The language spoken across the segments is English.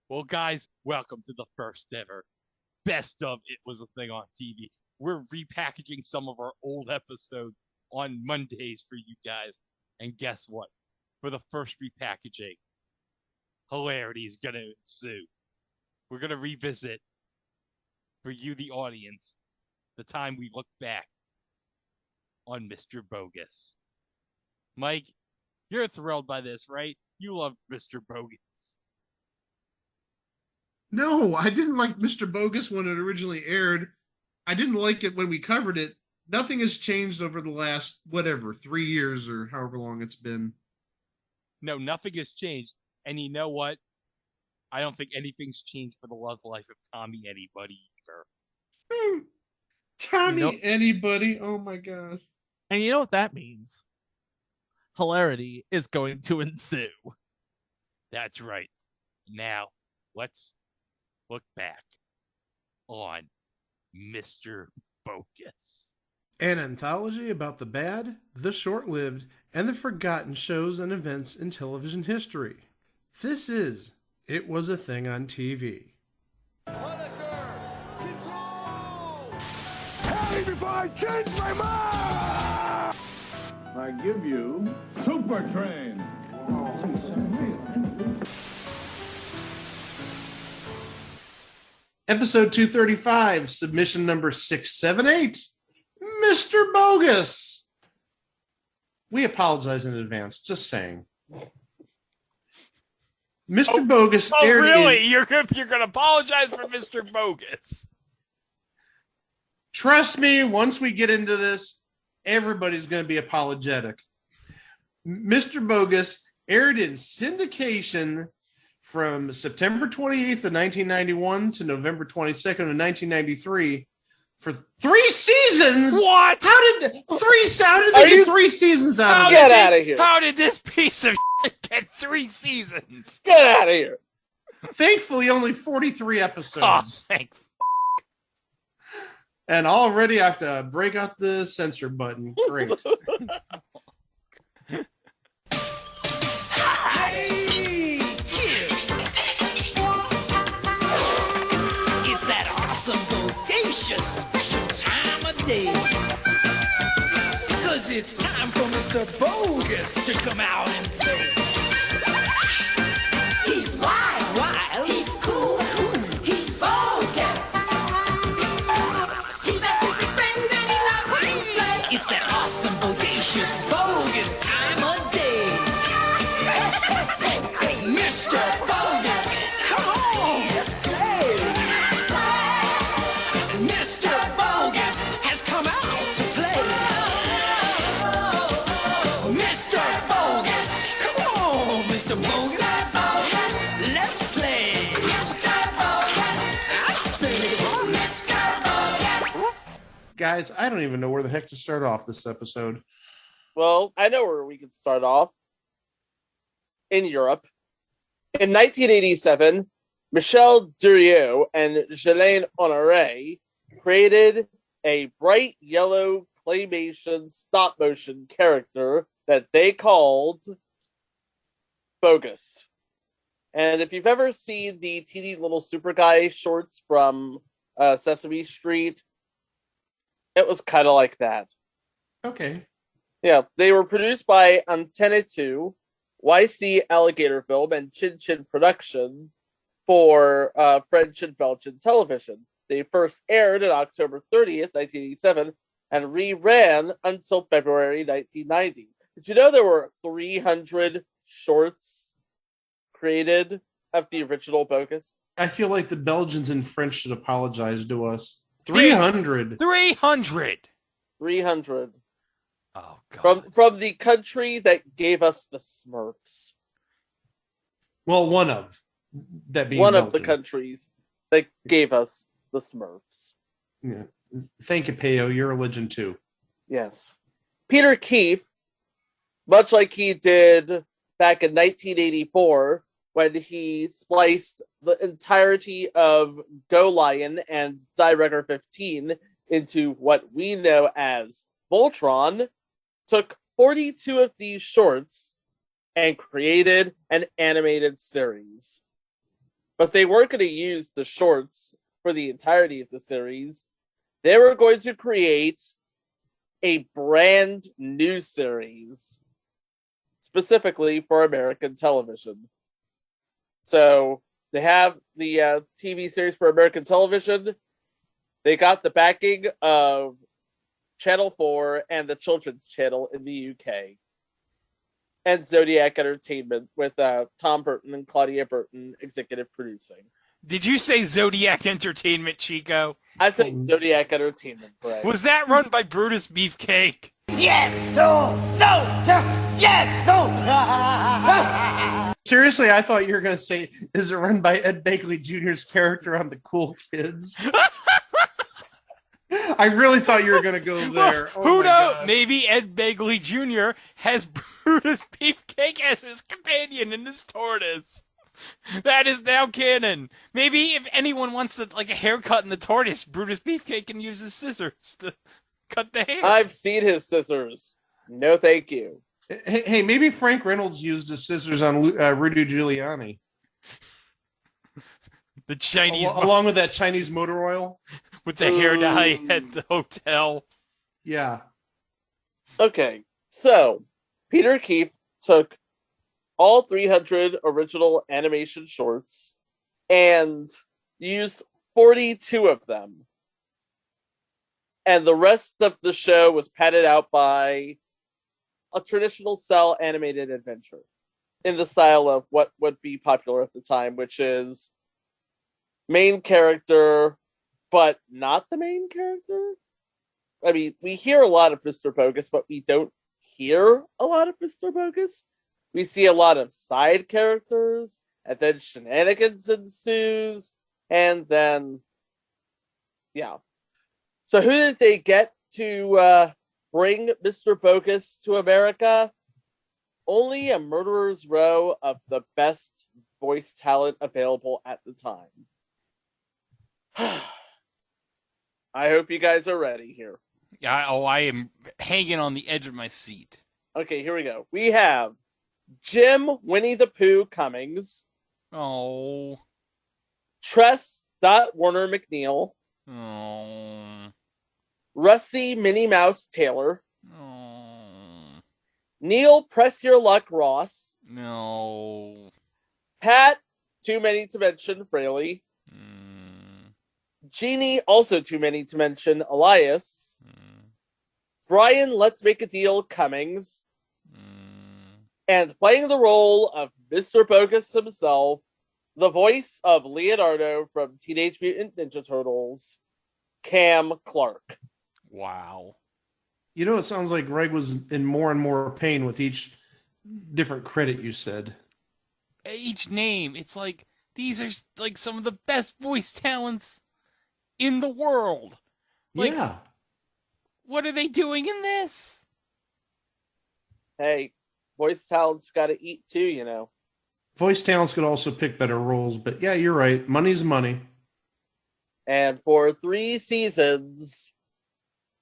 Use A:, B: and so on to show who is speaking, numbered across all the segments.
A: Well, guys, welcome to the first ever best of It Was a Thing on TV. We're repackaging some of our old episodes on Mondays for you guys. And guess what? For the first repackaging, hilarity is going to ensue. We're going to revisit, for you, the audience, the time we look back on Mr. Bogus. Mike, you're thrilled by this, right? You love Mr. Bogus.
B: No, I didn't like Mr. Bogus when it originally aired. I didn't like it when we covered it. Nothing has changed over the last, 3 years or however long it's been.
A: No, nothing has changed. And you know what? I don't think anything's changed for the love life of Tommy anybody either.
B: Tommy, anybody? Oh my gosh.
C: And you know what that means? Hilarity is going to ensue.
A: That's right. Now, let's look back on Mr. Bogus.
B: An anthology about the bad, the short-lived, and the forgotten shows and events in television history. This is It Was a Thing on TV.
D: Punisher! Control! Tell me before I change my mind!
E: I give you Super Train.
B: Episode 235, submission number 678, Mr. Bogus. We apologize in advance, just saying. Mr. Bogus aired
C: really? You're going to apologize for Mr. Bogus?
B: Trust me, once we get into this, everybody's going to be apologetic. Mr. Bogus aired in syndication from September 28th of 1991 to November 22nd of 1993 for 3 seasons.
C: What?
B: How did they get 3 seasons out of it?
F: Get out of here.
C: How did this piece of shit get 3 seasons?
F: Get out of here.
B: Thankfully, only 43 episodes.
C: Oh, thank
B: And already I have to break out the censor button. Great.
G: Hey, it's that awesome, bodacious, special time of day. Cause it's time for Mr. Bogus to come out and play. He's wild, he's cool, he's bogus. He's a secret friend and he loves to play. It's that awesome, bodacious, bogus time of day. Mr. Bogus, come on, let's play. Mr. Bogus has come out to play. Mr. Bogus, come on, Mr. Bogus, let's play. Mr. Bogus, I say, Mr. Bogus.
B: Guys, I don't even know where the heck to start off this episode.
F: Well, I know where we can start off. In Europe. In 1987, Michel Durieux and Ghislaine Honoré created a bright yellow claymation stop-motion character that they called Bogus. And if you've ever seen the teeny little super guy shorts from Sesame Street, it was kind of like that.
B: Okay.
F: Yeah, they were produced by Antenna 2, YC Alligator Film, and Chin Chin Production for French and Belgian television. They first aired on October 30th, 1987, and reran until February 1990. Did you know there were 300 shorts created of the original Bogus?
B: I feel like the Belgians and French should apologize to us. 300.
C: 300.
F: 300.
C: Oh, God.
F: From the country that gave us the Smurfs.
B: Well, one of that being
F: one
B: Belgium.
F: of the countries that gave us the Smurfs.
B: Yeah. Thank you, Peo. You're a legend too.
F: Yes. Peter Keefe, much like he did back in 1984 when he spliced the entirety of Go Lion and Director 15 into what we know as Voltron, took 42 of these shorts and created an animated series. but they weren't going to use the shorts for the entirety of the series. They were going to create a brand new series specifically for American television. So they have the TV series for American television. They got the backing of Channel 4 and the Children's Channel in the UK. And Zodiac Entertainment with Tom Burton and Claudia Burton executive producing.
A: Did you say Zodiac Entertainment, Chico?
F: I said Zodiac Entertainment, Greg.
A: Was that run by Brutus Beefcake?
G: Yes, no, no, yes, no.
B: Seriously, I thought you were going to say, is it run by Ed Begley Jr.'s character on The Cool Kids? I really thought you were going to go there.
A: Well, who knows? Maybe Ed Begley Jr. has Brutus Beefcake as his companion in his tortoise. That is now canon. Maybe if anyone wants a haircut in the tortoise, Brutus Beefcake can use his scissors to cut the hair.
F: I've seen his scissors. No, thank you.
B: Hey, maybe Frank Reynolds used his scissors on Rudy Giuliani.
A: The Chinese...
B: Along with that Chinese motor oil.
A: With the hair dye at the hotel.
B: Yeah.
F: Okay, so Peter Keith took all 300 original animation shorts and used 42 of them. And the rest of the show was padded out by a traditional cell animated adventure in the style of what would be popular at the time, which is main character, but not the main character. I mean, we hear a lot of Mr. Bogus, but we don't hear a lot of Mr. Bogus. We see a lot of side characters, and then shenanigans ensues, and then, yeah. So who did they get to bring Mr. Bogus to America? Only a murderer's row of the best voice talent available at the time. I hope you guys are ready here.
A: I am hanging on the edge of my seat.
F: Okay, here we go. We have Jim Winnie the Pooh Cummings.
A: Oh.
F: Tress Warner McNeil.
A: Oh.
F: Russie Minnie Mouse Taylor.
A: Oh.
F: Neil Press Your Luck Ross.
A: No.
F: Pat Too Many to Mention Fraley. Jeannie, also too many to mention, Elias. Brian Let's Make a Deal Cummings. And playing the role of Mr. Bogus himself, the voice of Leonardo from Teenage Mutant Ninja Turtles, Cam Clark.
A: Wow.
B: You know, it sounds like Greg was in more and more pain with each different credit you said.
A: Each name, it's like, these are like some of the best voice talents in the world. Like,
B: yeah.
A: What are they doing in this?
F: Hey, voice talent's got to eat too, you know.
B: Voice talents could also pick better roles, but yeah, you're right. Money's money.
F: And for 3 seasons,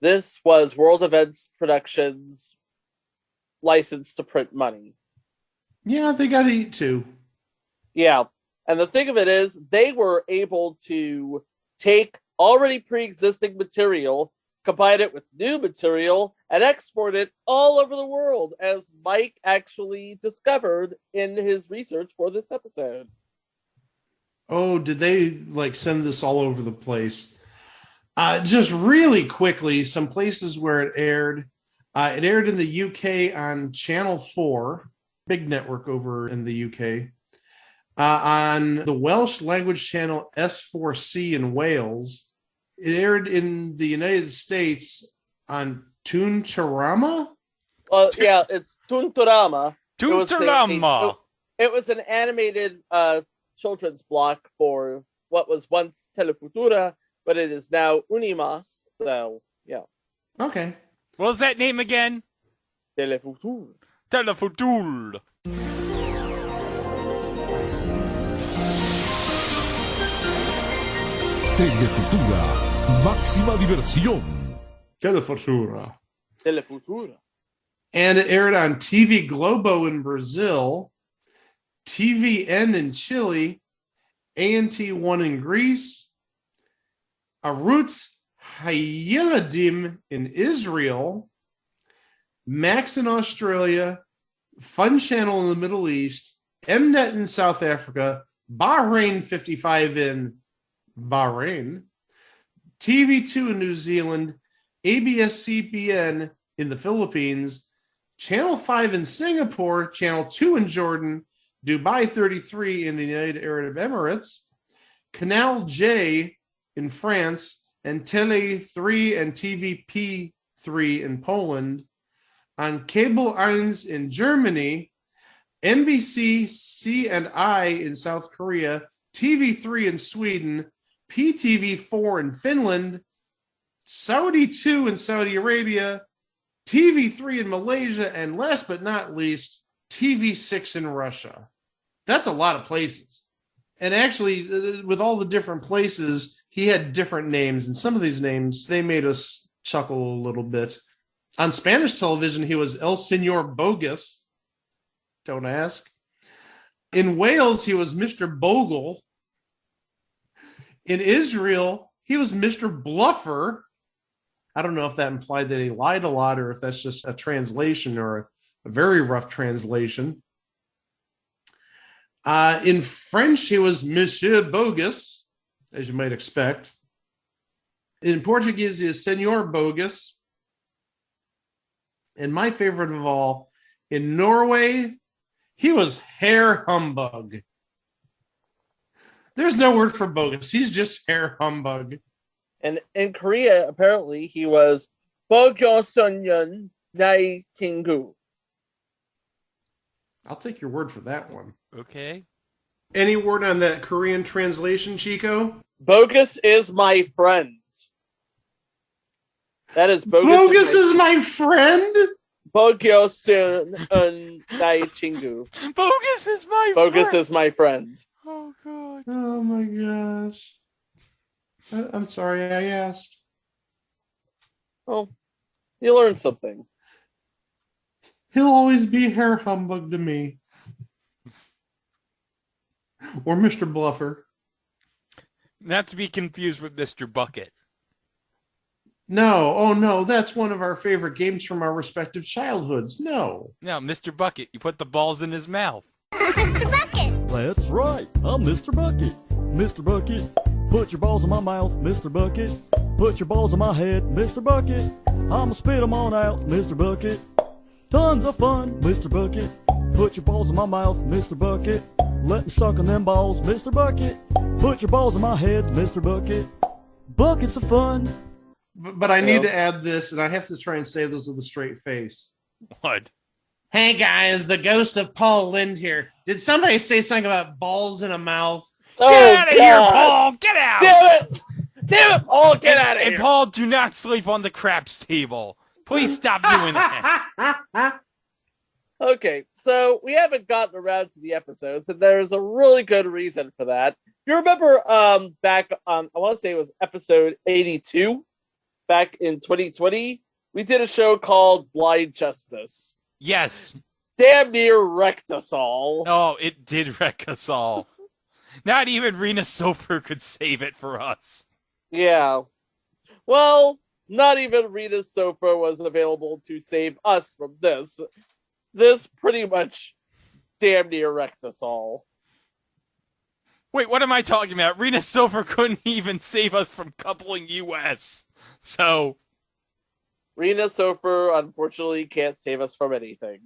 F: this was World Events Productions' license to print money.
B: Yeah, they got to eat too.
F: Yeah. And the thing of it is, they were able to take already pre-existing material, combine it with new material, and export it all over the world, as Mike actually discovered in his research for this episode.
B: Oh, did they send this all over the place? Just really quickly, some places where it aired. It aired in the UK on Channel 4, big network over in the UK. On the Welsh language channel S4C in Wales. It aired in the United States on Toontarama?
F: Yeah, it's Toontarama.
A: Toontarama.
F: It was an animated children's block for what was once Telefutura, but it is now Unimas. So, yeah.
B: Okay.
A: What was that name again?
F: Telefutur.
A: Telefutur.
D: Telefutura, máxima diversión.
B: Telefutura.
F: Telefutura.
B: And it aired on TV Globo in Brazil, TVN in Chile, ANT1 in Greece, Arutz Hayeladim in Israel, Max in Australia, Fun Channel in the Middle East, Mnet in South Africa, Bahrain 55 in Bahrain, TV2 in New Zealand, ABS-CBN in the Philippines, Channel 5 in Singapore, Channel 2 in Jordan, Dubai 33 in the United Arab Emirates, Canal J in France, and Tele 3 and TVP 3 in Poland, on Cable 1 in Germany, NBC C&I in South Korea, TV3 in Sweden, PTV4 in Finland, Saudi 2 in Saudi Arabia, TV3 in Malaysia, and last but not least, TV6 in Russia. That's a lot of places. And actually, with all the different places, he had different names. And some of these names, they made us chuckle a little bit. On Spanish television, he was El Señor Bogus. Don't ask. In Wales, he was Mr. Bogle. In Israel, he was Mr. Bluffer. I don't know if that implied that he lied a lot or if that's just a translation or a very rough translation. In French, he was Monsieur Bogus, as you might expect. In Portuguese, he is Senor Bogus. And my favorite of all, in Norway, he was Herr Humbug. There's no word for bogus. He's just Herr Humbug.
F: And in Korea, apparently, he was Bogyosunyeon Nai Kingu.
B: I'll take your word for that one.
A: Okay.
B: Any word on that Korean translation, Chico?
F: Bogus is my friend. That is Bogus.
B: Bogus is my friend?
F: Bogyosun Nai Chingu.
A: Bogus is my
F: Bogus
A: friend.
F: is my friend.
A: Oh, God.
B: Oh, my gosh. I'm sorry I asked.
F: Well, you learned something.
B: He'll always be Herr Humbug to me. Or Mr. Bluffer.
A: Not to be confused with Mr. Bucket.
B: No, oh no, that's one of our favorite games from our respective childhoods. No.
A: No, Mr. Bucket. You put the balls in his mouth.
G: Mr. Bucket.
D: That's right, I'm Mr. Bucket. Mr. Bucket, put your balls in my mouth, Mr. Bucket. Put your balls in my head, Mr. Bucket. I'ma spit them on out, Mr. Bucket. Tons of fun, Mr. Bucket. Put your balls in my mouth, Mr. Bucket. Let me suck on them balls, Mr. Bucket. Put your balls in my head, Mr. Bucket. Buckets of fun.
B: But I need to add this, and I have to try and say this with a straight face.
A: What?
B: Hey guys, the ghost of Paul Lind here. Did somebody say something about balls in a mouth?
F: Get
A: out of here, Paul! Get out!
F: Damn it! Damn it, Paul! Get out of here!
A: And Paul, do not sleep on the craps table. Please stop doing that.
F: Okay, so we haven't gotten around to the episodes, and there's a really good reason for that. You remember back on, I want to say it was episode 82, back in 2020, we did a show called Blind Justice.
A: Yes.
F: Damn near wrecked us all.
A: Oh, it did wreck us all. Not even Rena Sofer could save it for us.
F: Yeah. Well, not even Rita Sofa was available to save us from this. This pretty much damn near wrecked us all.
A: Wait, what am I talking about? Rena Sofer couldn't even save us from coupling US. So...
F: Rena Sofer, unfortunately, can't save us from anything.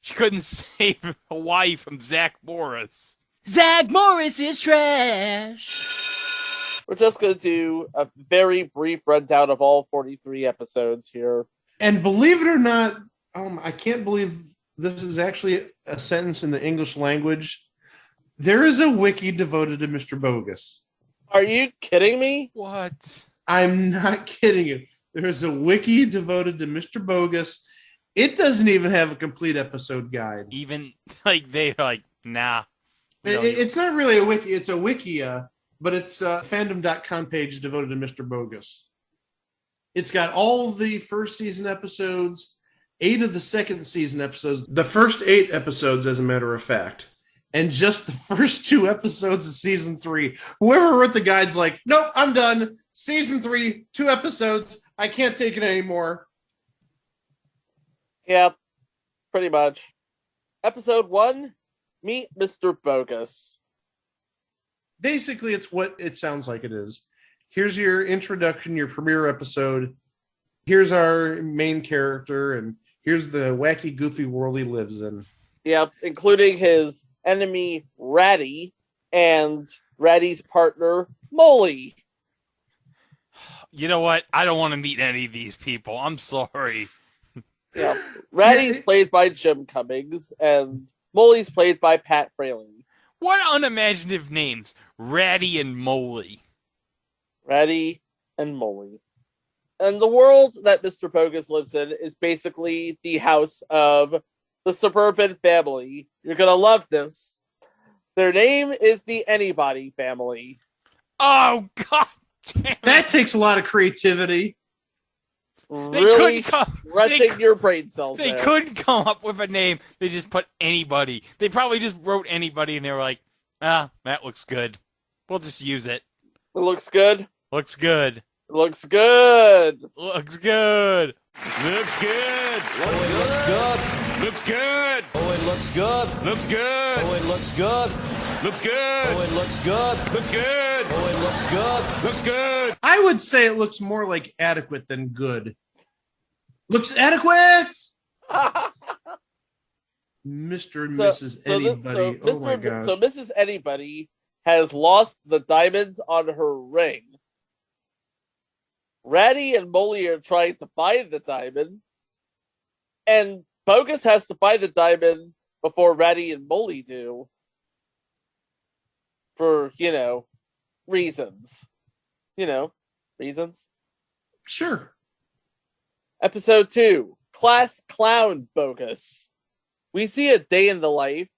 A: She couldn't save Hawaii from Zach Morris.
H: Zach Morris is trash.
F: We're just going to do a very brief rundown of all 43 episodes here.
B: And believe it or not, I can't believe this is actually a sentence in the English language. There is a wiki devoted to Mr. Bogus.
F: Are you kidding me?
A: What?
B: I'm not kidding you. There is a wiki devoted to Mr. Bogus. It doesn't even have a complete episode guide.
A: Even, they're like, nah.
B: It's not really a wiki. It's a wikia, but it's a fandom.com page devoted to Mr. Bogus. It's got all the first season episodes, 8 of the second season episodes, the first 8 episodes, as a matter of fact. and just the first 2 episodes of season 3. Whoever wrote the guide's like, nope, I'm done. Season 3, 2 episodes. I can't take it anymore.
F: Yep, pretty much. Episode 1, Meet Mr. Bogus.
B: Basically, it's what it sounds like it is. Here's your introduction, your premiere episode. Here's our main character, and here's the wacky, goofy world he lives in.
F: Yep, including his enemy, Ratty, and Ratty's partner, Molly.
A: You know what? I don't want to meet any of these people. I'm sorry.
F: Yeah, Ratty's played by Jim Cummings, and Molly's played by Pat Fraley.
A: What unimaginative names. Ratty and Molly.
F: Ratty and Molly. And the world that Mr. Bogus lives in is basically the house of the suburban family. You're going to love this. Their name is the Anybody family.
A: Oh, God damn it.
B: That takes a lot of creativity.
F: Really stretching your brain cells.
A: They
F: there.
A: couldn't come up with a name. They just put Anybody. They probably just wrote Anybody, and they were like, that looks good. We'll just use it.
F: It looks good.
A: Looks good.
F: It looks good.
A: Looks good.
I: Looks good.
D: Oh, it looks good.
I: Looks good.
D: Oh, it looks good.
I: Looks good.
D: Oh, it looks good.
I: Looks good.
D: Oh, it looks good.
I: Looks good.
D: Oh, it looks good.
I: Looks good.
B: I would say it looks more like adequate than good. Looks adequate! Mr. and Mrs. Anybody. Oh my gosh.
F: So Mrs. Anybody has lost the diamond on her ring. Ratty and Molly are trying to find the diamond. And Bogus has to find the diamond before Ratty and Molly do. For, reasons. Reasons.
B: Sure.
F: Episode 2, Class Clown Bogus. We see a day in the life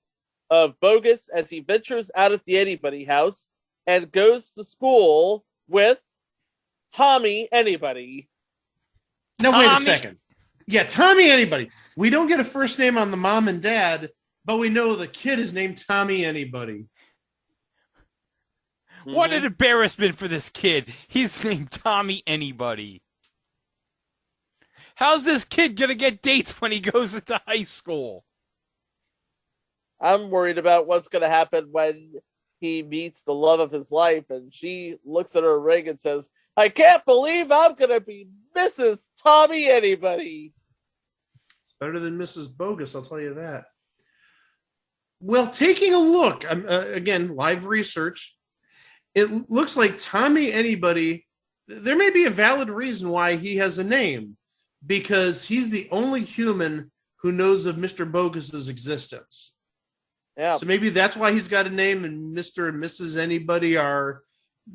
F: of Bogus as he ventures out of the Anybody house and goes to school with Tommy Anybody.
B: Now, wait a second. Yeah, Tommy Anybody. We don't get a first name on the mom and dad, but we know the kid is named Tommy Anybody.
A: What an embarrassment for this kid. He's named Tommy Anybody. How's this kid gonna get dates when he goes into high school?
F: I'm worried about what's going to happen when he meets the love of his life and she looks at her ring and says, I can't believe I'm going to be Mrs. Tommy Anybody.
B: It's better than Mrs. Bogus, I'll tell you that. Well, taking a look, again, live research, it looks like Tommy Anybody, there may be a valid reason why he has a name, because he's the only human who knows of Mr. Bogus's existence.
F: Yeah.
B: So maybe that's why he's got a name and Mr. and Mrs. Anybody are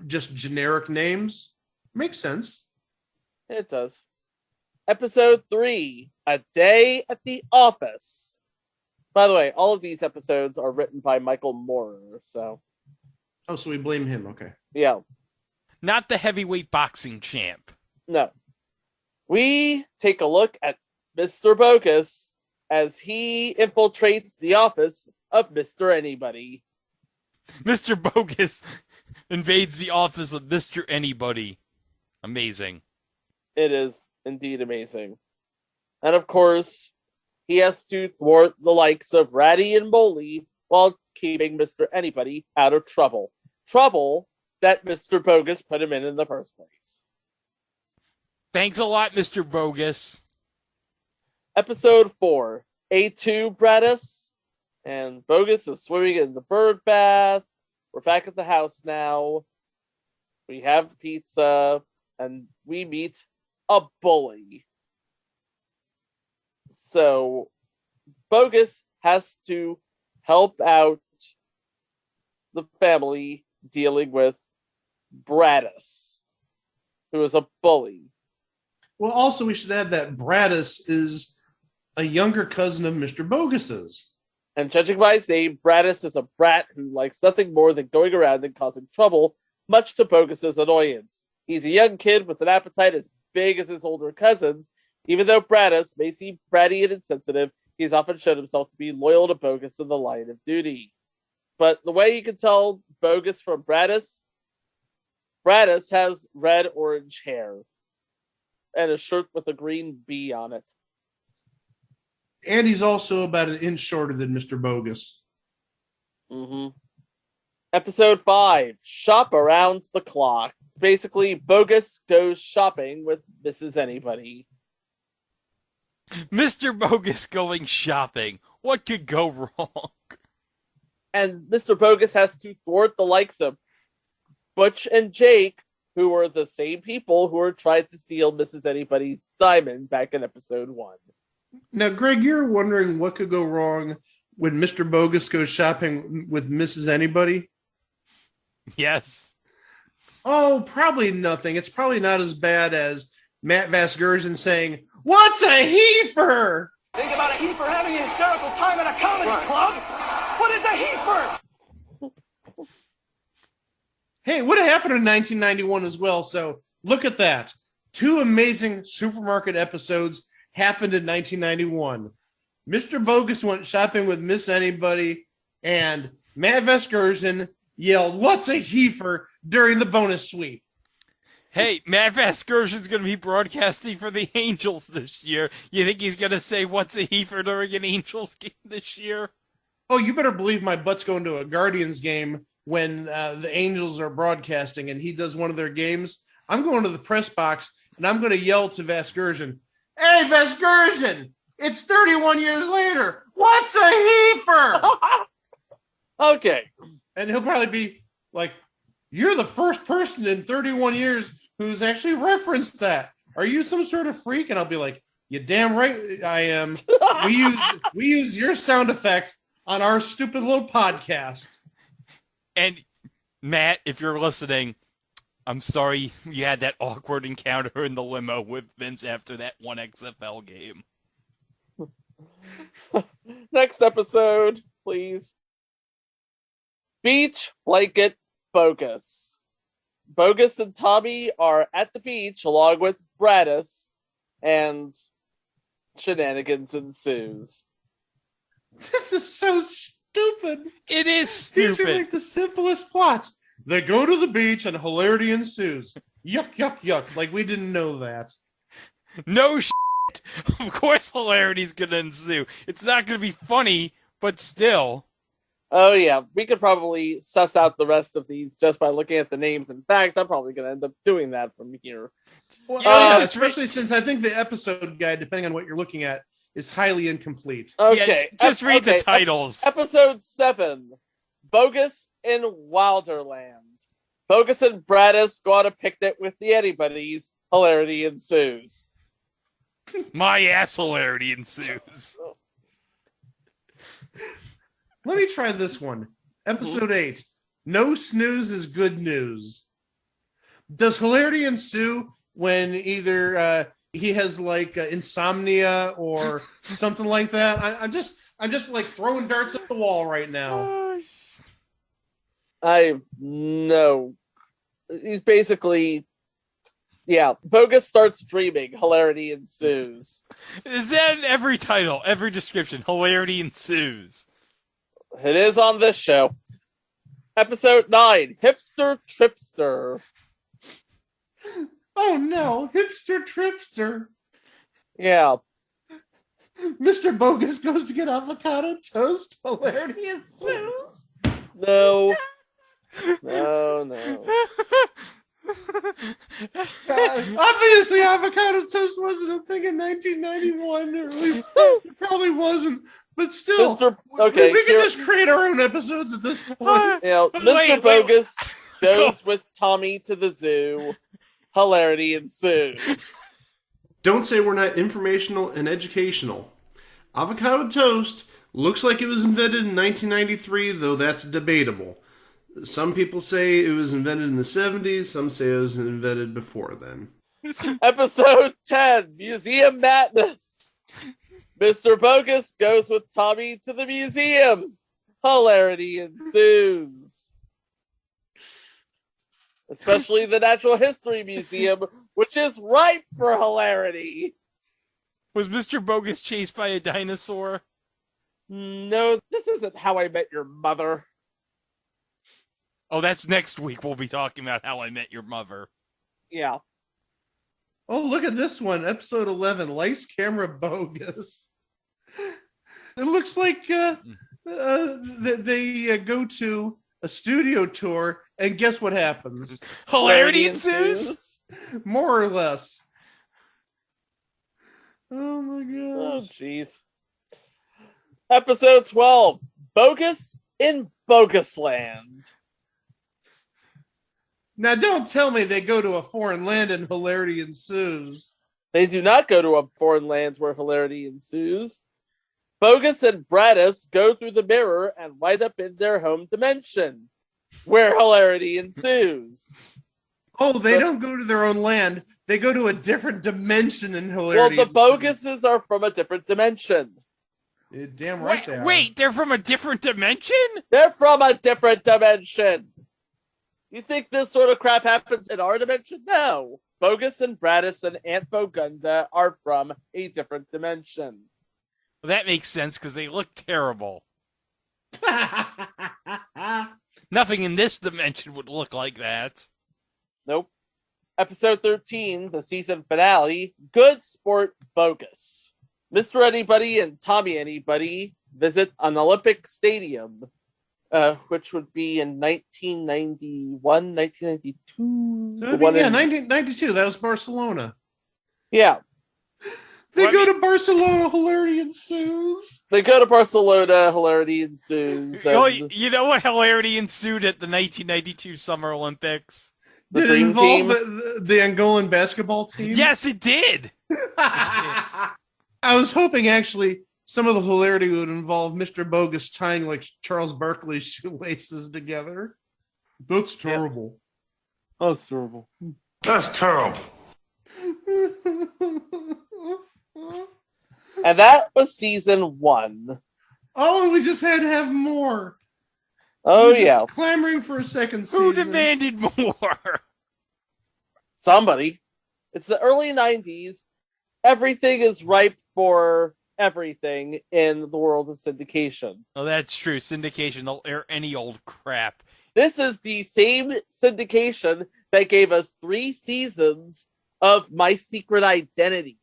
B: just generic names. Makes sense.
F: It does. Episode 3, A Day at the Office. By the way, all of these episodes are written by Michael Moorer, so.
B: Oh, so we blame him. Okay.
F: Yeah.
A: Not the heavyweight boxing champ.
F: No. We take a look at Mr. Bogus as he infiltrates the office of Mr. Anybody.
A: Mr. Bogus invades the office of Mr. Anybody. Amazing.
F: It is indeed amazing. And of course, he has to thwart the likes of Ratty and Molly while keeping Mr. Anybody out of trouble. Trouble that Mr. Bogus put him in the first place.
A: Thanks a lot, Mr. Bogus.
F: Episode 4, A2 Bradis. And Bogus is swimming in the bird bath. We're back at the house now. We have pizza. And we meet a bully. So, Bogus has to help out the family dealing with Bradis, who is a bully.
B: Well, also, we should add that Bradis is a younger cousin of Mr. Bogus's.
F: And judging by his name, Bradis is a brat who likes nothing more than going around and causing trouble, much to Bogus's annoyance. He's a young kid with an appetite as big as his older cousins. Even though Bradis may seem bratty and insensitive, he's often shown himself to be loyal to Bogus in the line of duty. But the way you can tell Bogus from Bradis has red-orange hair and a shirt with a green bee on it.
B: And he's also about an inch shorter than Mr. Bogus.
F: Mm-hmm. Episode 5, Shop Around the Clock. Basically, Bogus goes shopping with Mrs. Anybody.
A: Mr. Bogus going shopping. What could go wrong?
F: And Mr. Bogus has to thwart the likes of Butch and Jake, who were the same people who were trying to steal Mrs. Anybody's diamond back in episode 1.
B: Now, Greg, you're wondering what could go wrong when Mr. Bogus goes shopping with Mrs. Anybody?
A: Yes.
B: Oh, probably nothing. It's probably not as bad as Matt Vasgersian saying, "What's a heifer?"
G: Think about a heifer having a hysterical time at a comedy club. What is a heifer?
B: Hey, what happened in 1991 as well? So look at that. 2 amazing supermarket episodes happened in 1991. Mr. Bogus went shopping with Miss Anybody, and Matt Vasgersian yelled, "What's a heifer?" during the bonus sweep.
A: Hey, Matt Vasgersian's going to be broadcasting for the Angels this year. You think he's going to say, "What's a heifer?" during an Angels game this year?
B: Oh, you better believe my butt's going to a Guardians game when the Angels are broadcasting and he does one of their games. I'm going to the press box and I'm going to yell to Vasgersian, "Hey, Vasgersian, it's 31 years later. What's a heifer?"
F: Okay.
B: And he'll probably be like, "You're the first person in 31 years who's actually referenced that. Are you some sort of freak?" And I'll be like, "You damn right I am. We use your sound effect on our stupid little podcast."
A: And Matt, if you're listening, I'm sorry you had that awkward encounter in the limo with Vince after that one XFL game.
F: Next episode, please. Beach Blanket Bogus. Bogus and Tommy are at the beach along with Bradis, and shenanigans ensues.
B: This is so stupid.
A: It is
B: These are
A: stupid.
B: like the simplest plots. They go to the beach and hilarity ensues. Yuck, yuck, yuck. Like we didn't know that.
A: No shit. Of course hilarity's going to ensue. It's not going to be funny, but still.
F: Oh yeah, we could probably suss out the rest of these just by looking at the names. In fact, I'm probably going to end up doing that from here.
B: Well,
A: Yeah,
B: especially since I think the episode guide, depending on what you're looking at, is highly incomplete.
F: Okay,
A: Yeah, just read the titles.
F: Episode 7, Bogus in Wilderland. Bogus and Bradis go on a picnic with the Anybody's. Hilarity ensues.
A: My ass hilarity ensues.
B: Let me try this one. Episode 8. No snooze is good news. Does hilarity ensue when either he has like insomnia or something like that? I'm just like throwing darts at the wall right now.
F: I know. He's basically, yeah. Bogus starts dreaming. Hilarity ensues.
A: Is that in every title, every description? Hilarity ensues.
F: It is on this show. Episode 9, Hipster Tripster.
B: Oh no, hipster tripster.
F: Yeah.
B: Mr. Bogus goes to get avocado toast. Hilarity ensues.
F: No. No.
B: Obviously, avocado toast wasn't a thing in 1991, or at least it probably wasn't. But still,
F: Okay,
B: we can just create our own episodes at this point.
F: You know, Mr. Bogus goes with Tommy to the zoo. Hilarity ensues.
B: Don't say we're not informational and educational. Avocado toast looks like it was invented in 1993, though that's debatable. Some people say it was invented in the 70s, some say it was invented before then.
F: Episode 10, Museum Madness. Mr. Bogus goes with Tommy to the museum. Hilarity ensues. Especially the Natural History Museum, which is ripe for hilarity.
A: Was Mr. Bogus chased by a dinosaur?
F: No, this isn't How I Met Your Mother.
A: Oh, that's next week. We'll be talking about How I Met Your Mother.
F: Yeah.
B: Oh, look at this one. Episode 11, Lights, Camera, Bogus. It looks like they go to a studio tour, and guess what happens?
A: Hilarity ensues?
B: More or less. Oh my
F: Oh,
B: gosh.
F: jeez. Episode 12, Bogus in Bogus Land.
B: Now, don't tell me they go to a foreign land and hilarity ensues.
F: They do not go to a foreign land where hilarity ensues. Bogus and Bradis go through the mirror and wind up in their home dimension, where hilarity ensues.
B: Oh, they don't go to their own land. They go to a different dimension in hilarity.
F: Well, the Boguses are from a different dimension.
B: You're damn right they are.
A: Wait, they're from a different dimension?
F: They're from a different dimension. You think this sort of crap happens in our dimension? No. Bogus and Bradis and Aunt Bogunda are from a different dimension.
A: Well, that makes sense because they look terrible. Nothing in this dimension would look like that.
F: Nope. Episode 13, the season finale, Good Sport Bogus. Mr. Anybody and Tommy Anybody visit an Olympic stadium, which would be in 1991, 1992.
B: So 1992. That was Barcelona.
F: Yeah.
B: They go to Barcelona, hilarity ensues.
F: They go to Barcelona, hilarity ensues.
A: You know what hilarity ensued at the 1992 Summer Olympics?
F: The
B: Did it
F: Dream
B: involve
F: Team?
B: the Angolan basketball team?
A: Yes, it did.
B: I was hoping actually some of the hilarity would involve Mr. Bogus tying like Charles Barkley's shoelaces together. That's terrible.
F: Oh, it's terrible.
I: That's terrible.
F: And that was season 1.
B: Oh, and we just had to have more.
F: Oh,
B: We're just
F: yeah.
B: clamoring for a second season.
A: Who demanded more?
F: Somebody. It's the early 90s. Everything is ripe for everything in the world of syndication.
A: Oh, that's true. Syndication, they'll air any old crap.
F: This is the same syndication that gave us 3 seasons of My Secret Identity.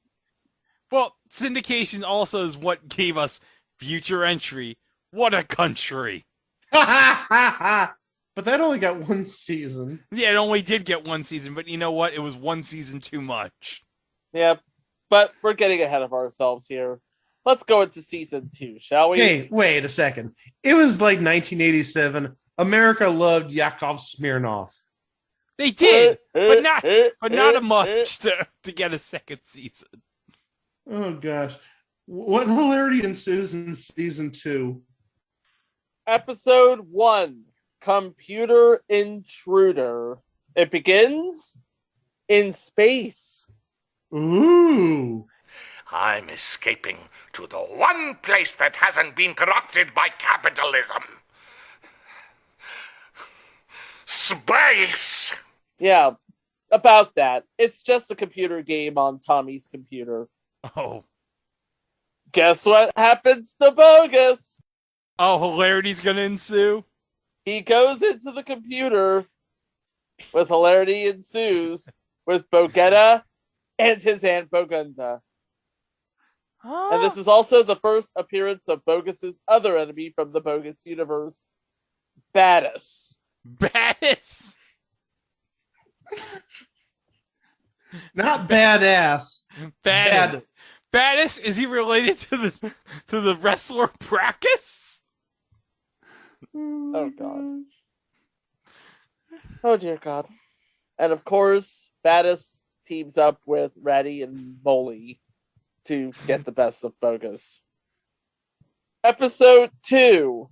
A: Well, syndication also is what gave us Future Entry. What a country.
B: But that only got one season.
A: Yeah, it only did get one season, but you know what? It was one season too much.
F: Yeah, but we're getting ahead of ourselves here. Let's go into season 2, shall we?
B: Hey, wait a second. It was like 1987. America loved Yakov Smirnoff.
A: They did, but not much to get a second season.
B: Oh gosh. What hilarity ensues in season 2?
F: Episode 1, Computer Intruder. It begins in space.
B: Ooh.
I: I'm escaping to the one place that hasn't been corrupted by capitalism. Space!
F: Yeah, about that. It's just a computer game on Tommy's computer.
A: Oh.
F: Guess what happens to Bogus?
A: Oh, hilarity's gonna ensue?
F: He goes into the computer with hilarity ensues with Bogetta and his Aunt Bogunda. And this is also the first appearance of Bogus's other enemy from the Bogus universe, Badass.
A: Badass?
B: Not badass.
A: Badass. Badass? Is he related to the wrestler Brackus?
F: Oh, God. Oh, dear God. And, of course, Badass teams up with Ratty and Molly to get the best of Bogus. Episode 2,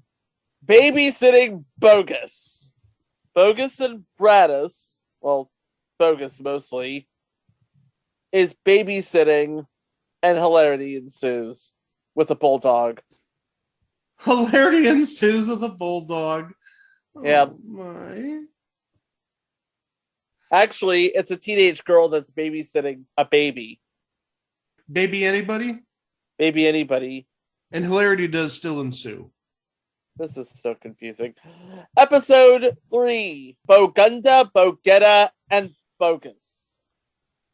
F: Babysitting Bogus. Bogus and Bradis, well, Bogus mostly, is babysitting, and hilarity ensues with a bulldog.
B: Hilarity ensues with a bulldog.
F: Yeah.
B: Oh, my.
F: Actually, it's a teenage girl that's babysitting a baby.
B: Baby anybody?
F: Baby anybody.
B: And hilarity does still ensue.
F: This is so confusing. Episode 3, Bogunda, Bogetta, and Bogus.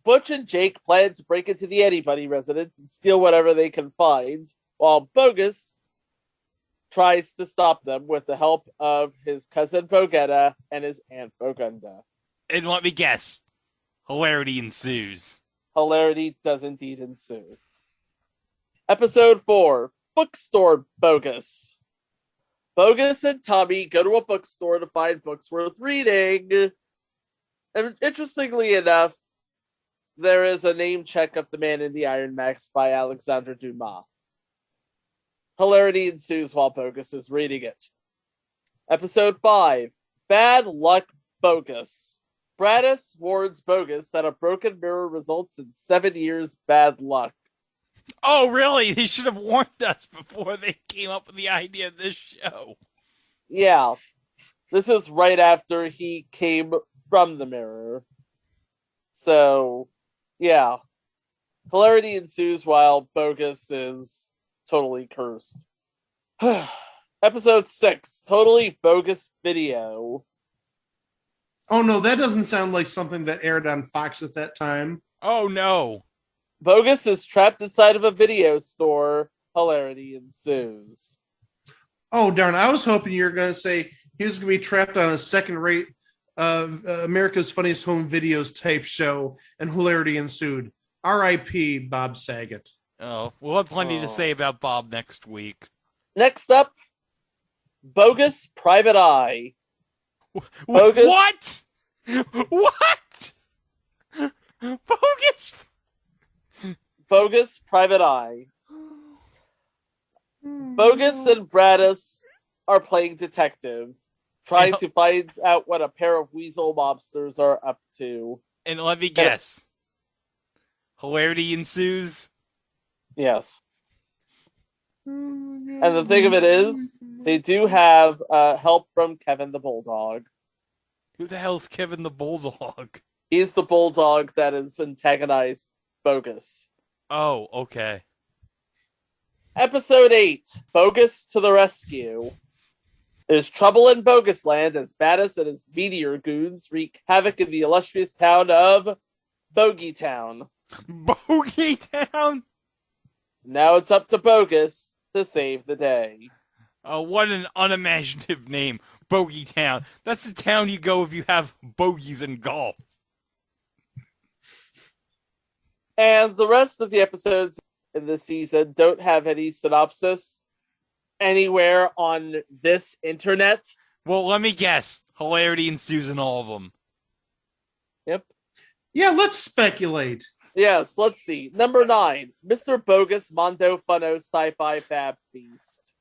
F: Butch and Jake plan to break into the Anybody residence and steal whatever they can find, while Bogus tries to stop them with the help of his cousin Bogetta and his aunt Bogunda.
A: And let me guess, hilarity ensues.
F: Hilarity does indeed ensue. Episode 4, Bookstore Bogus. Bogus and Tommy go to a bookstore to find books worth reading. And interestingly enough, there is a name check of The Man in the Iron Mask by Alexandre Dumas. Hilarity ensues while Bogus is reading it. Episode 5, Bad Luck Bogus. Bradis warns Bogus that a broken mirror results in 7 years bad luck.
A: Oh, really? They should have warned us before they came up with the idea of this show.
F: Yeah. This is right after he came from the mirror. So, yeah. Hilarity ensues while Bogus is totally cursed. Episode 6, Totally Bogus Video.
B: Oh no, that doesn't sound like something that aired on Fox at that time.
A: Oh, no.
F: Bogus is trapped inside of a video store. Hilarity ensues.
B: Oh darn! I was hoping you were going to say he was going to be trapped on a second-rate America's Funniest Home Videos type show, and hilarity ensued. R.I.P. Bob Saget.
A: Oh, we'll have plenty to say about Bob next week.
F: Next up, Bogus Private Eye. Bogus.
A: What? What? Bogus.
F: Bogus Private Eye. Bogus and Bradis are playing detective, trying to find out what a pair of weasel mobsters are up to.
A: And let me guess. Hilarity ensues?
F: Yes. And the thing of it is, they do have help from Kevin the Bulldog.
A: Who the hell's Kevin the Bulldog?
F: He's the bulldog that has antagonized Bogus.
A: Oh, okay.
F: Episode 8, Bogus to the Rescue. There's trouble in Bogus Land as Battis and his meteor goons wreak havoc in the illustrious town of Bogey Town.
A: Bogey Town?
F: Now it's up to Bogus to save the day.
A: Oh, what an unimaginative name. Bogey Town. That's the town you go if you have bogeys in golf.
F: And the rest of the episodes in this season don't have any synopsis anywhere on this internet.
A: Well, let me guess. Hilarity ensues in all of them.
F: Yep.
B: Yeah, let's speculate.
F: Yes, let's see. Number 9, Mr. Bogus Mondo Funno Sci-Fi Fab Feast.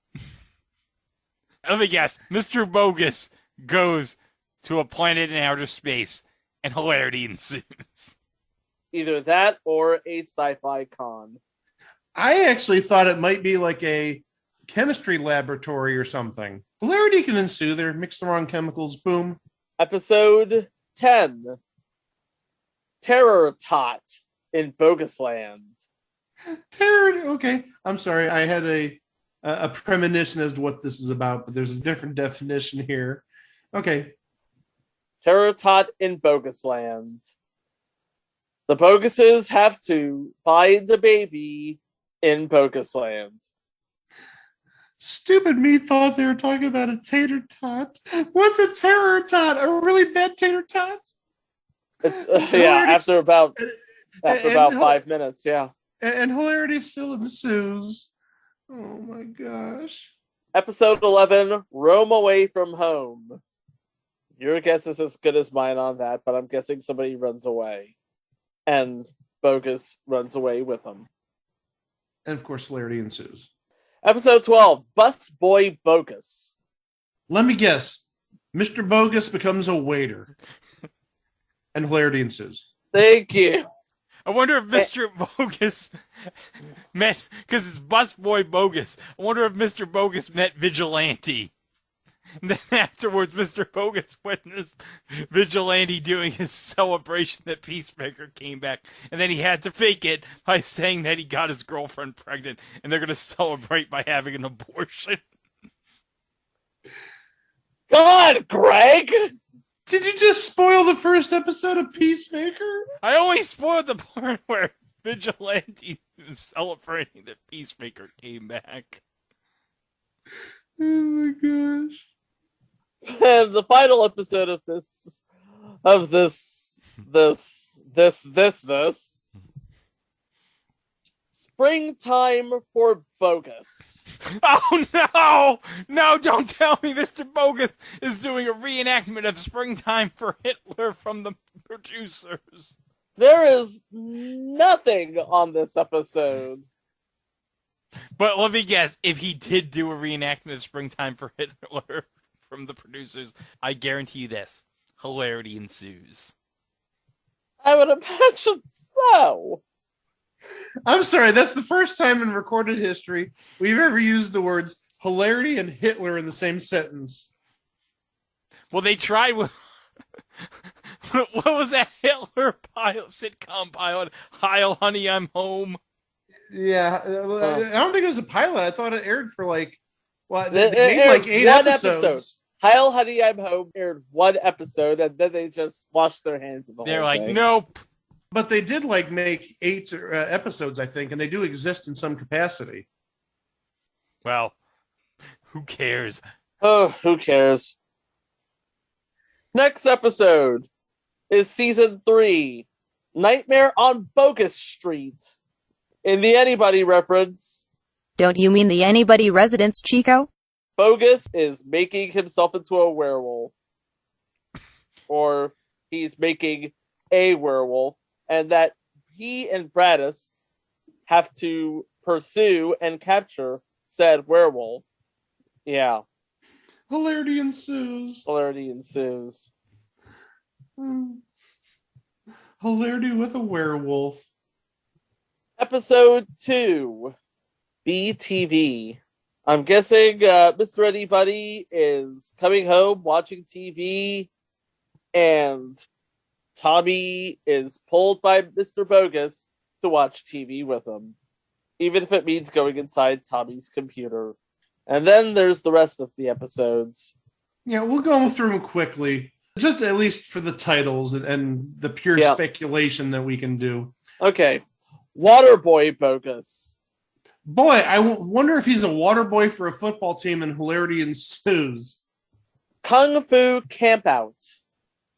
A: Let me guess. Mr. Bogus goes to a planet in outer space, and hilarity ensues.
F: Either that or a sci-fi con.
B: I actually thought it might be like a chemistry laboratory or something. Hilarity can ensue. They mix the wrong chemicals. Boom.
F: Episode 10, Terror Tot in Bogus Land.
B: Terror. Okay, I'm sorry. I had a premonition as to what this is about, but there's a different definition here. Okay.
F: Terror Tot in Bogus Land. The Boguses have to find a baby in Bogus Land.
B: Stupid me thought they were talking about a tater tot. What's a terror tot? A really bad tater tot?
F: It's, yeah, after about 5 minutes, yeah.
B: And hilarity still ensues. Oh my gosh.
F: Episode 11, Roam Away from Home. Your guess is as good as mine on that, but I'm guessing somebody runs away. And Bogus runs away with him.
B: And of course, hilarity ensues.
F: Episode 12, Bus Boy Bogus.
B: Let me guess. Mr. Bogus becomes a waiter. And hilarity ensues.
F: Thank you.
A: I wonder if Mr. Bogus met, because it's Busboy Bogus. I wonder if Mr. Bogus met Vigilante. And then afterwards, Mr. Bogus witnessed Vigilante doing his celebration that Peacemaker came back. And then he had to fake it by saying that he got his girlfriend pregnant. And they're going to celebrate by having an abortion.
F: God, Greg!
B: Did you just spoil the first episode of Peacemaker?
A: I only spoiled the part where Vigilante was celebrating that Peacemaker came back.
B: Oh my gosh.
F: And the final episode of this Springtime for Bogus.
A: Oh no! No, don't tell me Mr. Bogus is doing a reenactment of Springtime for Hitler from the producers.
F: There is nothing on this episode.
A: But let me guess, if he did do a reenactment of Springtime for Hitler from the producers, I guarantee you this. Hilarity ensues.
F: I would imagine so.
B: I'm sorry, that's the first time in recorded history we've ever used the words hilarity and Hitler in the same sentence.
A: Well, they tried with... what was that Hitler sitcom pilot? Heil, honey, I'm home.
B: Yeah, I don't think it was a pilot. I thought it aired for they
F: It
B: made like 8
F: one
B: episodes.
F: episode. Heil, honey, I'm home aired one episode, and then they just washed their hands of the
A: They're
F: whole
A: like,
F: thing.
A: nope.
B: But they did make 8 episodes, I think, and they do exist in some capacity.
A: Well, who cares?
F: Oh, who cares? Next episode is season 3, Nightmare on Bogus Street. In the Anybody reference,
J: Don't you mean the Anybody residence, Chico?
F: Bogus is making himself into a werewolf. Or he's making a werewolf, and that he and Bradis have to pursue and capture said werewolf. Yeah.
B: Hilarity ensues.
F: Hilarity ensues.
B: Hilarity with a werewolf.
F: Episode 2, BTV. I'm guessing Mr. Anybody is coming home watching TV, and Tommy is pulled by Mr. Bogus to watch TV with him, even if it means going inside Tommy's computer. And then there's the rest of the episodes.
B: Yeah, we'll go through them quickly, just at least for the titles and the pure speculation that we can do.
F: Okay. Waterboy Bogus.
B: Boy, I wonder if he's a water boy for a football team, and hilarity ensues.
F: Kung Fu Campout.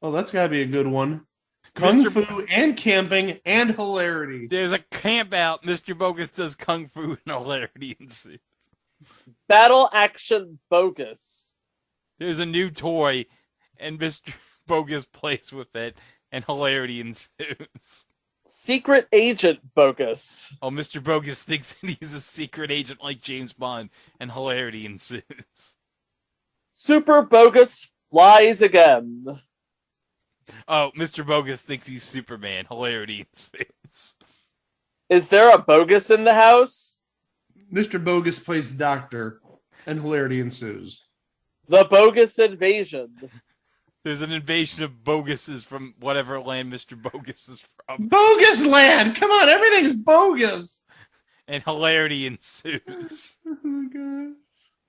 B: Oh, that's got to be a good one. Kung Fu and camping and hilarity.
A: There's a camp out. Mr. Bogus does Kung Fu and hilarity ensues.
F: Battle Action Bogus.
A: There's a new toy, and Mr. Bogus plays with it, and hilarity ensues.
F: Secret Agent Bogus.
A: Oh, Mr. Bogus thinks that he's a secret agent like James Bond, and hilarity ensues.
F: Super Bogus flies again.
A: Oh, Mr. Bogus thinks he's Superman. Hilarity ensues.
F: Is there a Bogus in the house?
B: Mr. Bogus plays the doctor, and hilarity ensues.
F: The Bogus Invasion.
A: There's an invasion of Boguses from whatever land Mr. Bogus is from.
B: Bogus land! Come on, everything's bogus!
A: And hilarity ensues.
B: Oh my God.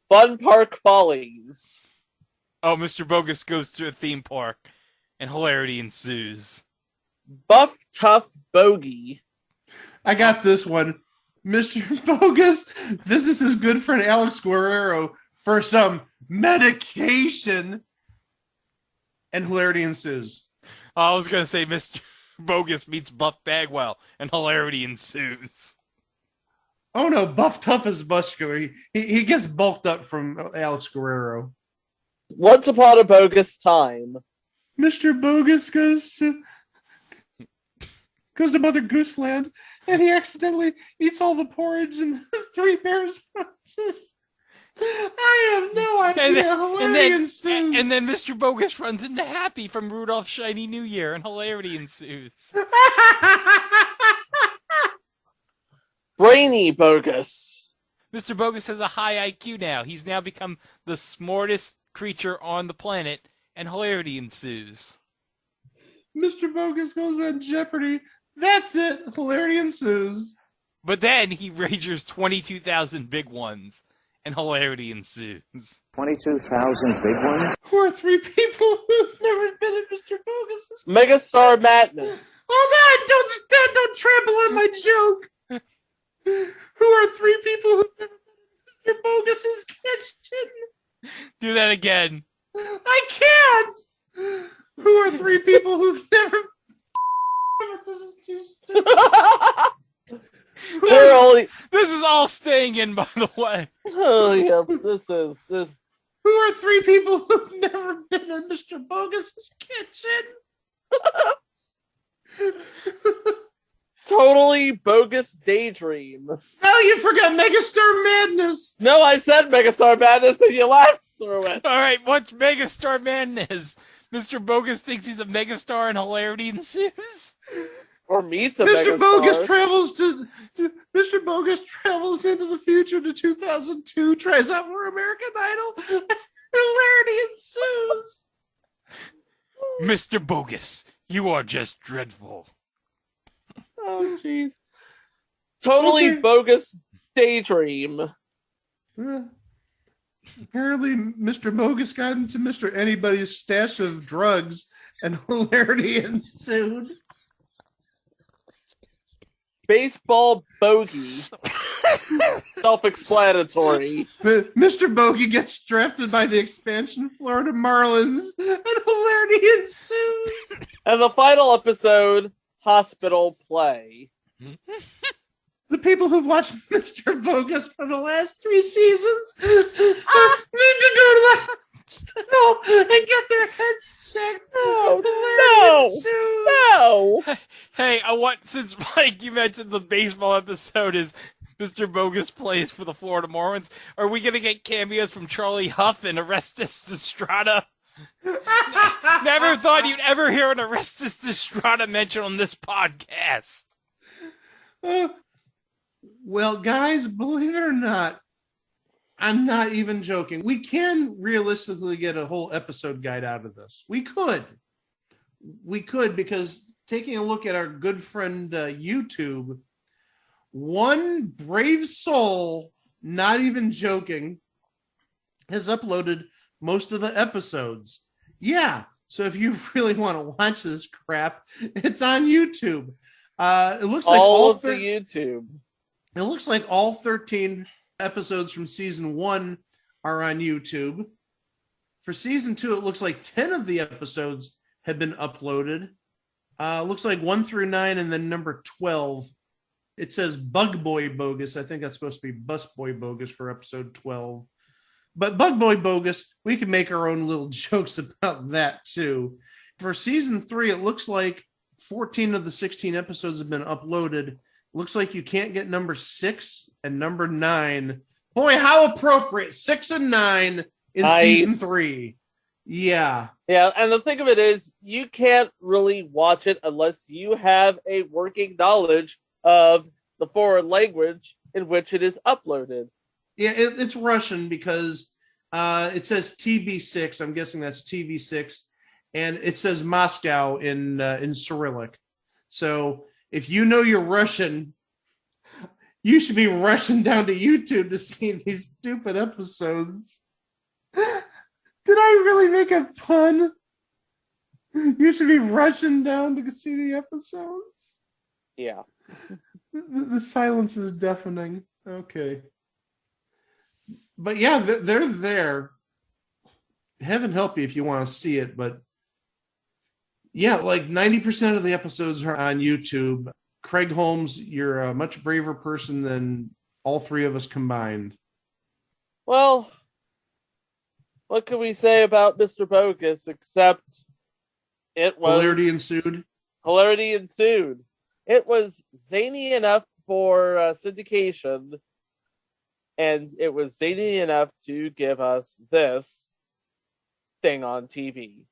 F: Fun Park Follies.
A: Oh, Mr. Bogus goes to a theme park, and hilarity ensues.
F: Buff Tough Bogey.
B: I got this one. Mr. Bogus visits his good friend Alex Guerrero for some medication, and hilarity ensues.
A: I was going to say Mr. Bogus meets Buff Bagwell, and hilarity ensues.
B: Oh no, Buff Tough is muscular. He gets bulked up from Alex Guerrero.
F: Once Upon a Bogus Time.
B: Mr. Bogus goes to Mother Goose Land, and he accidentally eats all the porridge in Three Bears' houses. I have no idea. Hilarity ensues.
A: And then Mr. Bogus runs into Happy from Rudolph's Shiny New Year, and hilarity ensues.
F: Brainy Bogus.
A: Mr. Bogus has a high IQ now. He's now become the smartest creature on the planet, and hilarity ensues.
B: Mr. Bogus goes on Jeopardy. That's it. Hilarity ensues.
A: But then he wagers 22,000 big ones, and hilarity ensues.
K: 22,000 big ones?
B: Who are three people who've never been in Mr. Bogus's?
F: Megastar Madness.
B: Hold on! Don't trample on my joke! Who are three people who've never been in Mr. Bogus's kitchen?
A: Do that again.
B: I can't! Who are three people who've never... This is too stupid.
A: This is all staying in, by the way.
F: Oh, yeah, this.
B: Who are three people who've never been in Mr. Bogus's kitchen?
F: Totally bogus daydream.
B: Oh, you forgot Megastar Madness.
F: No, I said Megastar Madness and you laughed through it.
A: All right, what's Megastar Madness? Mr. Bogus thinks he's a megastar and hilarity ensues?
F: Or meets a
B: Mr.
F: megastar.
B: Mr. Bogus travels into the future to 2002, tries out for American Idol, hilarity ensues.
A: Mr. Bogus, you are just dreadful.
F: Oh, jeez. Totally bogus daydream.
B: Apparently, Mr. Bogus got into Mr. Anybody's stash of drugs, and hilarity ensued.
F: Baseball bogey. Self-explanatory.
B: Mr. Bogey gets drafted by the expansion Florida Marlins, and hilarity ensues.
F: And the final episode, hospital play.
B: The people who've watched Mr. Bogus for the last 3 seasons need to go to the hospital and get their heads checked.
F: No.
A: Hey, since Mike, you mentioned the baseball episode is Mr. Bogus plays for the Florida Marlins, are we going to get cameos from Charlie Huff and Orestes Estrada? Never thought you'd ever hear an Orestes Estrada mention on this podcast.
B: Well, guys, believe it or not, I'm not even joking. We can realistically get a whole episode guide out of this. We could, because taking a look at our good friend YouTube, one brave soul, not even joking, has uploaded most of the episodes. Yeah, so if you really want to watch this crap, it's on YouTube. It looks like
F: all of the YouTube.
B: It looks like all 13 episodes from season 1 are on YouTube. For season 2, it looks like 10 of the episodes have been uploaded. Looks like 1 through 9, and then number 12. It says Bug Boy Bogus. I think that's supposed to be Bus Boy Bogus for episode 12. But Bug Boy Bogus, we can make our own little jokes about that too. For season 3, it looks like 14 of the 16 episodes have been uploaded. Looks like you can't get number 6 and number 9. Boy, how appropriate. 6 and 9 in season 3. Yeah.
F: Yeah, and the thing of it is, you can't really watch it unless you have a working knowledge of the foreign language in which it is uploaded.
B: Yeah, it's Russian because it says TB6. I'm guessing that's TV6. And it says Moscow in Cyrillic. So if you know you're Russian, you should be rushing down to YouTube to see these stupid episodes. Did I really make a pun? You should be rushing down to see the episodes?
F: Yeah.
B: The silence is deafening. Okay. But yeah, they're there. Heaven help you if you want to see it, but yeah, like 90% of the episodes are on YouTube. Craig Holmes, you're a much braver person than all 3 of us combined.
F: Well, what can we say about Mr. Bogus except it was...
B: Hilarity ensued.
F: Hilarity ensued. It was zany enough for syndication, and it was zany enough to give us this thing on TV.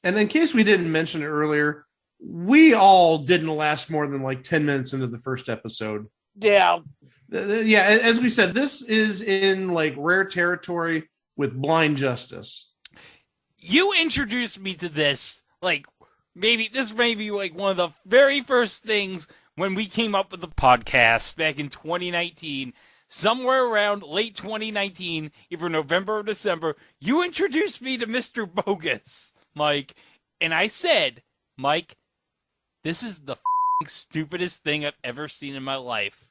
B: And in case we didn't mention it earlier, we all didn't last more than like 10 minutes into the first episode.
F: Yeah.
B: Yeah, as we said, this is in like rare territory with blind justice.
A: You introduced me to this, like, this may be like one of the very first things when we came up with the podcast back in 2019. somewhere around late 2019, either November or December, you introduced me to Mr. Bogus, Mike. And I said, Mike, this is the stupidest thing I've ever seen in my life.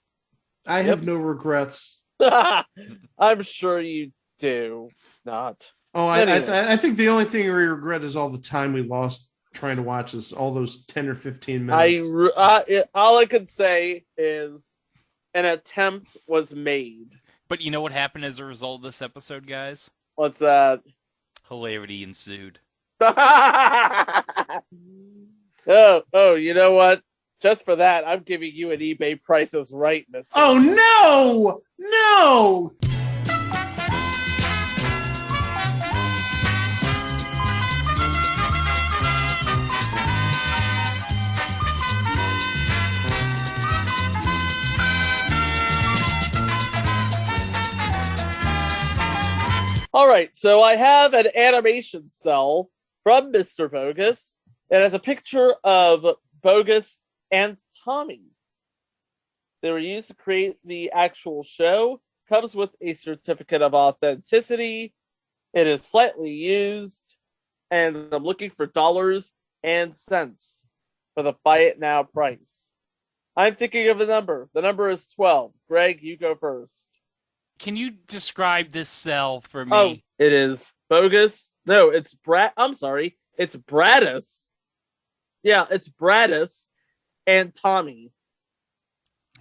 B: I have no regrets.
F: I'm sure you do not.
B: Oh,
F: Anyway.
B: I think the only thing we regret is all the time we lost trying to watch this, all those 10 or 15 minutes.
F: All I can say is an attempt was made.
A: But you know what happened as a result of this episode, guys?
F: What's that?
A: Hilarity ensued.
F: Oh, you know what? Just for that, I'm giving you an eBay Price is Right, mister.
B: Oh, no! No!
F: All right, so I have an animation cell from Mr. Bogus. It has a picture of Bogus and Tommy. They were used to create the actual show. Comes with a certificate of authenticity. It is slightly used, and I'm looking for dollars and cents for the buy it now price. I'm thinking of a number. The number is 12. Greg, you go first.
A: Can you describe this cell for me?
F: Oh, it is Bogus. No, it's I'm sorry. It's Bradus. Yeah, it's Bradus and Tommy.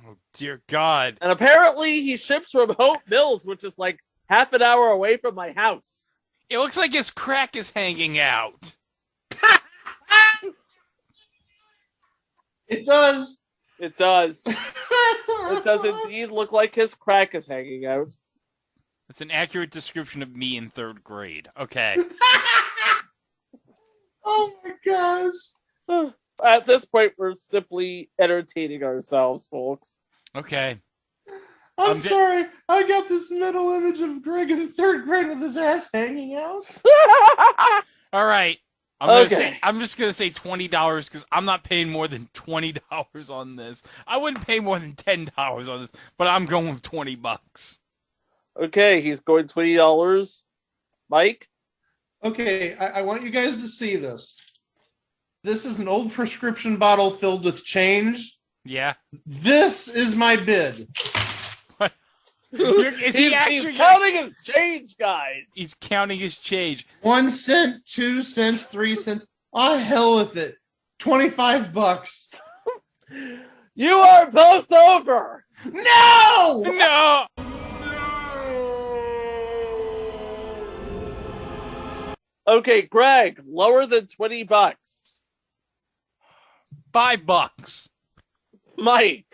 A: Oh, dear God.
F: And apparently he ships from Hope Mills, which is like half an hour away from my house.
A: It looks like his crack is hanging out.
B: It does.
F: It does. It does indeed look like his crack is hanging out.
A: That's an accurate description of me in 3rd grade. Okay.
B: Oh my gosh.
F: At this point, we're simply entertaining ourselves, folks.
A: Okay.
B: I'm sorry. I got this mental image of Greg in 3rd grade with his ass hanging out.
A: All right. I'm just gonna say $20 because I'm not paying more than $20 on this. I wouldn't pay more than $10 on this, but I'm going with $20.
F: Okay, he's going $20. Mike?
B: Okay, I want you guys to see this. This is an old prescription bottle filled with change.
A: Yeah.
B: This is my bid.
F: He's counting his change, guys.
A: He's counting his change.
B: 1 cent, 2 cents, 3 cents. Oh, hell with it. $25.
F: You are both over.
B: No!
A: No!
F: Okay, Greg, lower than $20.
A: $5.
F: Mike.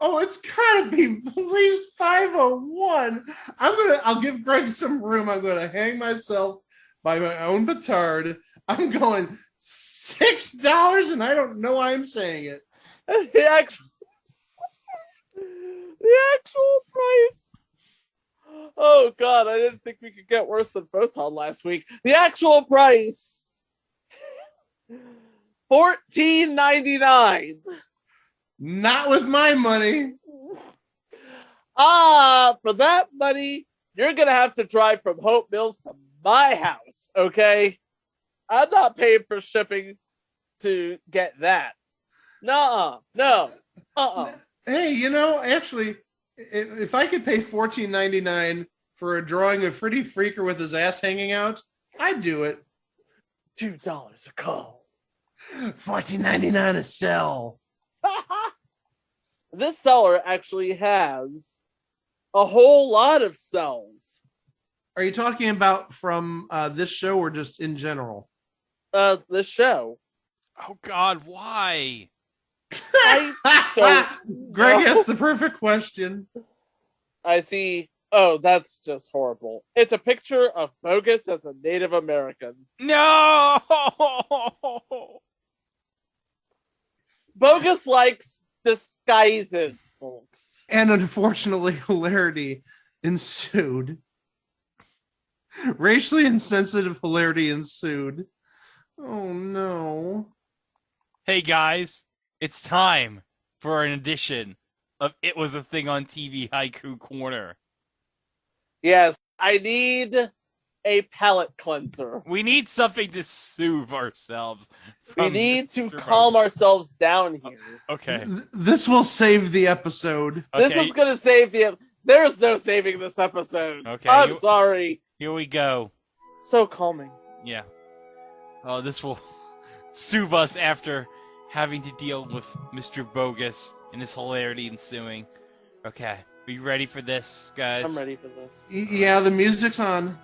B: Oh, it's gotta be at least 501. I'll give Greg some room. I'm gonna hang myself by my own petard. I'm going $6, and I don't know why I'm saying it.
F: The actual price. Oh God, I didn't think we could get worse than Photon last week. The actual price. $14.99.
B: Not with my money.
F: For that money, you're gonna have to drive from Hope Mills to my house, okay? I'm not paying for shipping to get that. No.
B: Hey, actually, if I could pay $14.99 for a drawing of Freddy Freaker with his ass hanging out, I'd do it.
F: $2 a call.
B: $14.99 a cell.
F: This seller actually has a whole lot of cells.
B: Are you talking about from this show or just in general?
F: This show.
A: Oh God, why?
F: I don't
B: Greg
F: know.
B: asked the perfect question.
F: I see. Oh, that's just horrible. It's a picture of Bogus as a Native American.
A: No!
F: Bogus likes disguises, folks.
B: And unfortunately, hilarity ensued. Racially insensitive hilarity ensued. Oh no.
A: Hey guys, it's time for an edition of It Was a Thing on TV Haiku Corner.
F: Yes, I need a palate cleanser.
A: We need something to soothe ourselves.
F: We need to calm ourselves down here.
A: Okay.
B: This will save the episode.
F: This is going to save the... There's no saving this episode.
A: Okay.
F: I'm sorry.
A: Here we go.
F: So calming.
A: Yeah. Oh, this will soothe us after having to deal with Mr. Bogus and his hilarity ensuing. Okay. Are you ready for this, guys?
F: I'm ready for this.
B: Yeah, the music's on.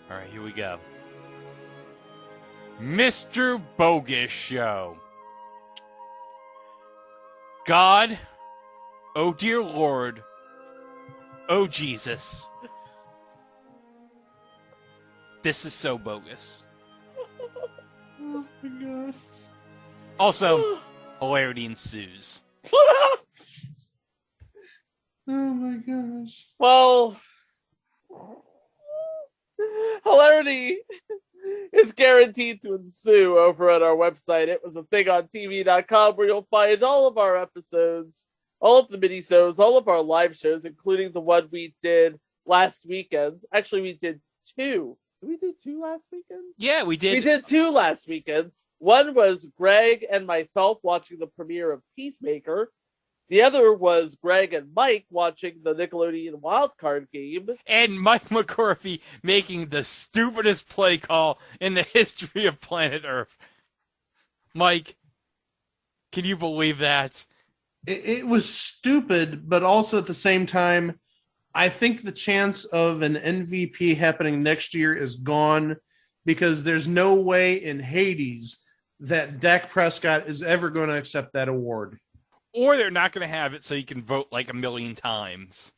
A: All right, here we go. Mr. Bogus Show. God, oh dear Lord, oh Jesus. This is so bogus.
B: Oh my gosh.
A: Also, hilarity ensues.
B: Oh my gosh.
F: Well, hilarity is guaranteed to ensue over at our website. It was a thing on TV.com, where you'll find all of our episodes, all of the mini-shows, all of our live shows, including the one we did last weekend. Actually, we did two. Did we do two last weekend?
A: Yeah, we did.
F: We did two last weekend. One was Greg and myself watching the premiere of Peacemaker. The other was Greg and Mike watching the Nickelodeon wildcard game.
A: And Mike McCarthy making the stupidest play call in the history of planet Earth. Mike, can you believe that?
B: It was stupid, but also at the same time, I think the chance of an MVP happening next year is gone, because there's no way in Hades that Dak Prescott is ever going to accept that award.
A: Or they're not going to have it so you can vote like 1,000,000 times.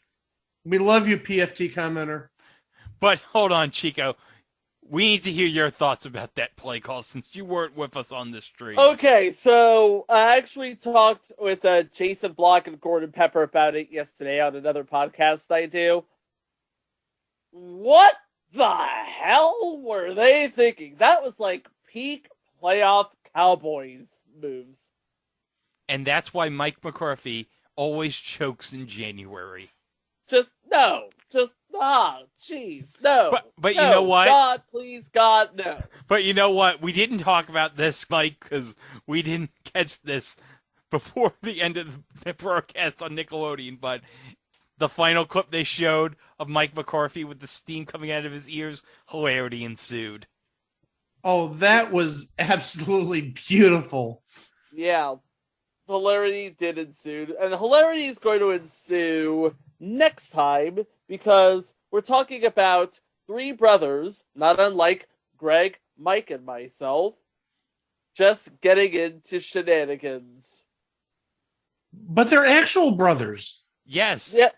B: We love you, PFT commenter.
A: But hold on, Chico. We need to hear your thoughts about that play call since you weren't with us on the stream.
F: Okay, so I actually talked with Jason Block and Gordon Pepper about it yesterday on another podcast I do. What the hell were they thinking? That was like peak playoff Cowboys moves.
A: And that's why Mike McCarthy always chokes in January.
F: Jeez, no.
A: But
F: no,
A: you know what?
F: God, please, God, no.
A: But you know what? We didn't talk about this, Mike, because we didn't catch this before the end of the broadcast on Nickelodeon. But the final clip they showed of Mike McCarthy with the steam coming out of his ears, hilarity ensued.
B: Oh, that was absolutely beautiful.
F: Yeah. Hilarity did ensue, and hilarity is going to ensue next time, because we're talking about three brothers, not unlike Greg, Mike, and myself, just getting into shenanigans.
B: But they're actual brothers.
A: Yes.
F: Yeah,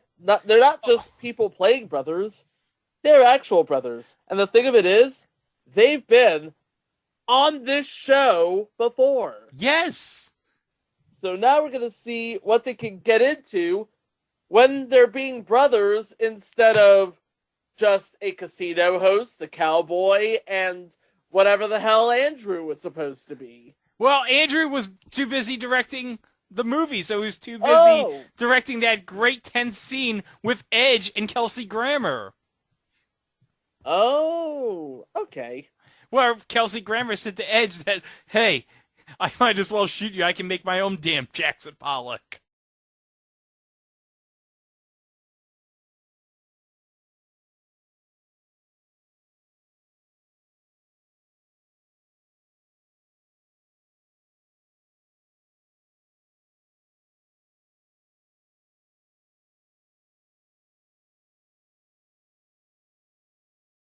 F: they're not just people playing brothers. They're actual brothers. And the thing of it is, they've been on this show before.
A: Yes.
F: So now we're going to see what they can get into when they're being brothers instead of just a casino host, a cowboy, and whatever the hell Andrew was supposed to be.
A: Well, Andrew was too busy directing the movie, so he was too busy directing that great tense scene with Edge and Kelsey Grammer.
F: Oh, okay.
A: Where Kelsey Grammer said to Edge that, hey, I might as well shoot you. I can make my own damn Jackson Pollock.